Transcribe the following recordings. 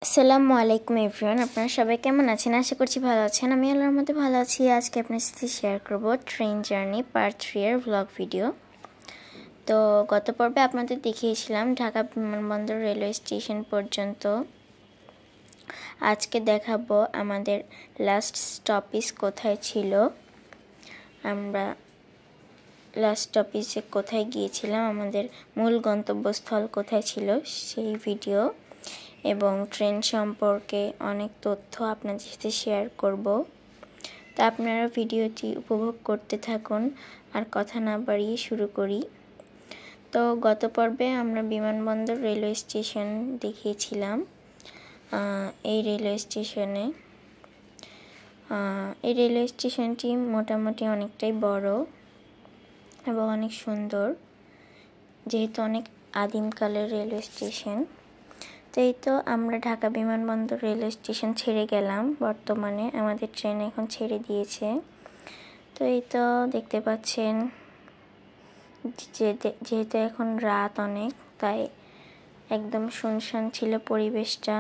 আসসালামু আলাইকুম এভরিওয়ান, আপনারা সবাই কেমন আছেন? আশা করছি ভালো আছেন। আমি আল্লাহর মধ্যে ভালো আছি। আজকে আপনার সাথে শেয়ার করব ট্রেন জার্নি পার্ট 3 এর ব্লগ ভিডিও। তো গত পর্বে আপনাদের দেখিয়েছিলাম ঢাকা বিমানবন্দর রেলওয়ে স্টেশন পর্যন্ত। আজকে দেখাবো আমাদের লাস্ট স্টপেজ কোথায় ছিল, আমরা লাস্ট স্টপেজে কোথায় গিয়েছিলাম, আমাদের মূল গন্তব্যস্থল কোথায় ছিল সেই ভিডিও এবং ট্রেন সম্পর্কে অনেক তথ্য আপনাদের সাথে শেয়ার করব। তা আপনারা ভিডিওটি উপভোগ করতে থাকুন। আর কথা না বাড়িয়ে শুরু করি। তো গত পর্বে আমরা বিমানবন্দর রেলওয়ে স্টেশন দেখিয়েছিলাম। এই রেলওয়ে স্টেশনটি মোটামুটি অনেকটাই বড় এবং অনেক সুন্দর, যেহেতু অনেক আদিমকালের রেলওয়ে স্টেশন। তো এই তো আমরা ঢাকা বিমানবন্দর রেলওয়ে স্টেশন ছেড়ে গেলাম। বর্তমানে আমাদের ট্রেন এখন ছেড়ে দিয়েছে। তো এই তো দেখতে পাচ্ছেন যেহেতু এখন রাত অনেক, তাই একদম শুনশান ছিল পরিবেশটা।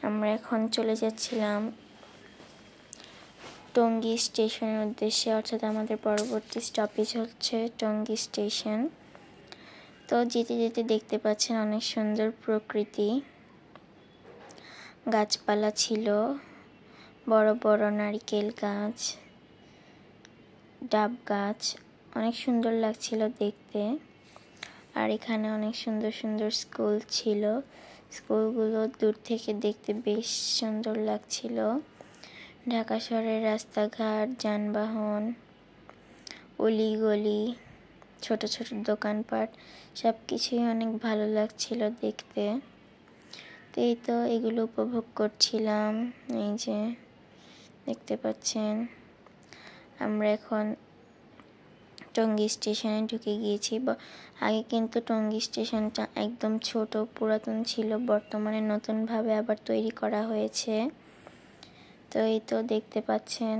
আমরা এখন চলে যাচ্ছিলাম টঙ্গী স্টেশনের উদ্দেশ্যে, অর্থাৎ আমাদের পরবর্তী স্টপেজ হচ্ছে টঙ্গী স্টেশন। তো যেতে যেতে দেখতে পাচ্ছেন অনেক সুন্দর প্রকৃতি, গাছপালা ছিল, বড় বড় নারকেল গাছ, ডাব গাছ, অনেক সুন্দর লাগছিল দেখতে। আর এখানে অনেক সুন্দর সুন্দর স্কুল ছিল, স্কুলগুলো দূর থেকে দেখতে বেশ সুন্দর লাগছিল। ঢাকা শহরের রাস্তাঘাট, যানবাহন, অলিগলি, ছোট ছোট দোকানপাট সব কিছুই অনেক ভালো লাগছিল দেখতে। তো এই তো এগুলো উপভোগ করছিলাম। এই যে দেখতে পাচ্ছেন আমরা এখন টঙ্গী স্টেশনে ঢুকে গিয়েছি। আগে কিন্তু টঙ্গী স্টেশনটা একদম ছোট পুরাতন ছিল, বর্তমানে নতুনভাবে আবার তৈরি করা হয়েছে। তো এই তো দেখতে পাচ্ছেন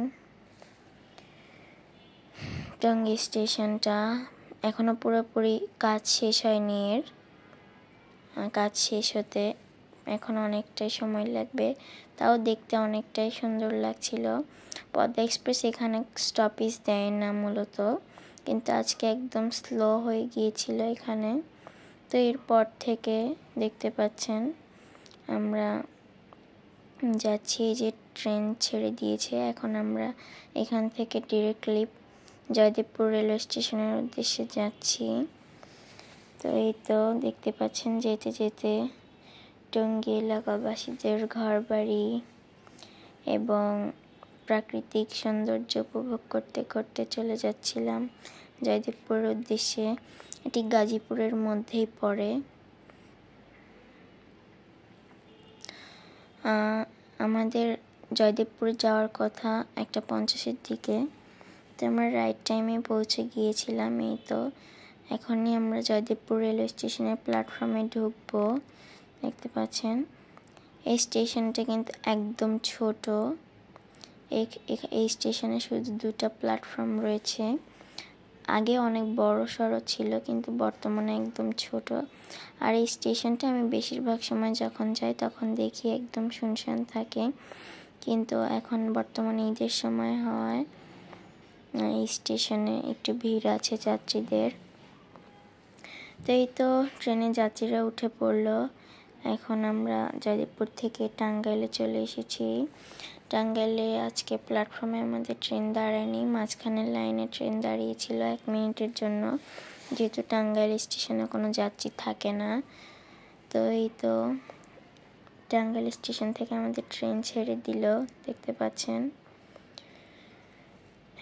টঙ্গী স্টেশনটা এখনো পুরোপুরি কাজ শেষ হয়নি। কাজ শেষ হতে এখন অনেকটাই সময় লাগবে, তাও দেখতে অনেকটাই সুন্দর লাগছিল। পদ্মা এক্সপ্রেস এখানে স্টপেজ দেয় না মূলত, কিন্তু আজকে একদম স্লো হয়ে গিয়েছিল এখানে। তো এরপর থেকে দেখতে পাচ্ছেন আমরা যাচ্ছি, যে ট্রেন ছেড়ে দিয়েছে। এখন আমরা এখান থেকে ডিরেক্টলি জয়দেবপুর রেলওয়ে স্টেশনের উদ্দেশ্যে যাচ্ছি। তো এই তো দেখতে পাচ্ছেন যেতে যেতে টঙ্গী এলাকাবাসীদের ঘরবাড়ি এবং প্রাকৃতিক সৌন্দর্য উপভোগ করতে করতে চলে যাচ্ছিলাম জয়দেবপুরের উদ্দেশ্যে। এটি গাজীপুরের মধ্যেই পড়ে। আমাদের জয়দেবপুর যাওয়ার কথা 1:50-এর দিকে, তো আমরা রাইট টাইমে পৌঁছে গিয়েছিলাম। এই তো এখনই আমরা জয়দেবপুর রেলওয়ে স্টেশনের প্ল্যাটফর্মে ঢুকবো। দেখতে পাচ্ছেন এই স্টেশনটা কিন্তু একদম ছোট। এই স্টেশনে শুধু 2টা প্ল্যাটফর্ম রয়েছে। আগে অনেক বড় সড়ো ছিল, কিন্তু বর্তমানে একদম ছোট। আর এই স্টেশনটা আমি বেশিরভাগ সময় যখন যাই তখন দেখি একদম শুনশান থাকে, কিন্তু এখন বর্তমানে ঈদের সময় হওয়ায় এই স্টেশনে একটু ভিড় আছে যাত্রীদের। তো এই তো ট্রেনে যাত্রীরা উঠে পড়লো। এখন আমরা জয়দেবপুর থেকে টাঙ্গাইলে চলে এসেছি। টাঙ্গাইলে আজকে প্ল্যাটফর্মে আমাদের ট্রেন দাঁড়ায়নি, মাঝখানের লাইনে ট্রেন দাঁড়িয়েছিল 1 মিনিটের জন্য, যেহেতু টাঙ্গাইল স্টেশনে কোনো যাত্রী থাকে না। তো এই তো টাঙ্গাইল স্টেশন থেকে আমাদের ট্রেন ছেড়ে দিল। দেখতে পাচ্ছেন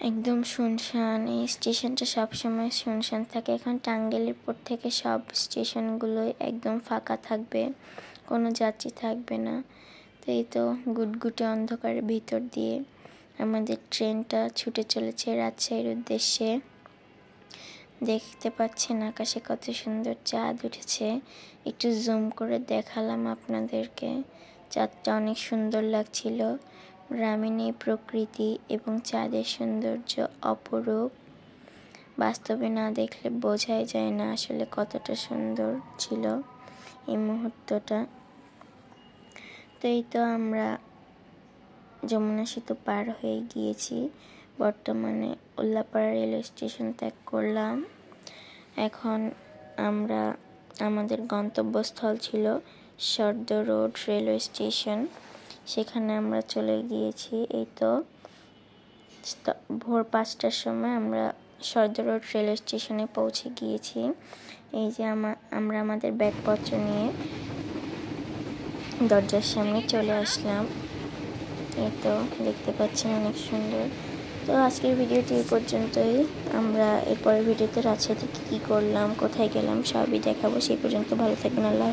একদম শুনশান। এই স্টেশনটা সবসময় শুনশান থাকে। এখন টাঙ্গাইলের পর থেকে সব স্টেশনগুলোই একদম ফাঁকা থাকবে, কোনো যাত্রী থাকবে না। তো এই তো গুটগুটে অন্ধকারের ভিতর দিয়ে আমাদের ট্রেনটা ছুটে চলেছে রাজশাহীর উদ্দেশ্যে। দেখতে পাচ্ছেন আকাশে কত সুন্দর চাঁদ উঠেছে। একটু জুম করে দেখালাম আপনাদেরকে। চাঁদটা অনেক সুন্দর লাগছিল। গ্রামীণ এই প্রকৃতি এবং চাঁদের সৌন্দর্য অপরূপ। বাস্তবে না দেখলে বোঝাই যায় না আসলে কতটা সুন্দর ছিল এই মুহূর্তটা। তো এই তো আমরা যমুনা সেতু পার হয়ে গিয়েছি। বর্তমানে উল্লাপাড়া রেলওয়ে স্টেশন ত্যাগ করলাম। এখন আমরা আমাদের গন্তব্যস্থল ছিল সর্দ রোড রেলওয়ে স্টেশন, সেখানে আমরা চলে গিয়েছি। এই তো ভোর 5টার সময় আমরা সর্দ রোড রেলওয়ে স্টেশনে পৌঁছে গিয়েছি। এই যে আমরা আমাদের ব্যাগপত্র নিয়ে দরজার সামনে চলে আসলাম। এই তো দেখতে পাচ্ছেন অনেক সুন্দর। তো আজকের ভিডিওটি এই পর্যন্তই। আমরা এরপরের ভিডিওতে রাজশাহীতে কী করলাম, কোথায় গেলাম সবই দেখাবো। সেই পর্যন্ত ভালো থাকবেন। আল্লাহ।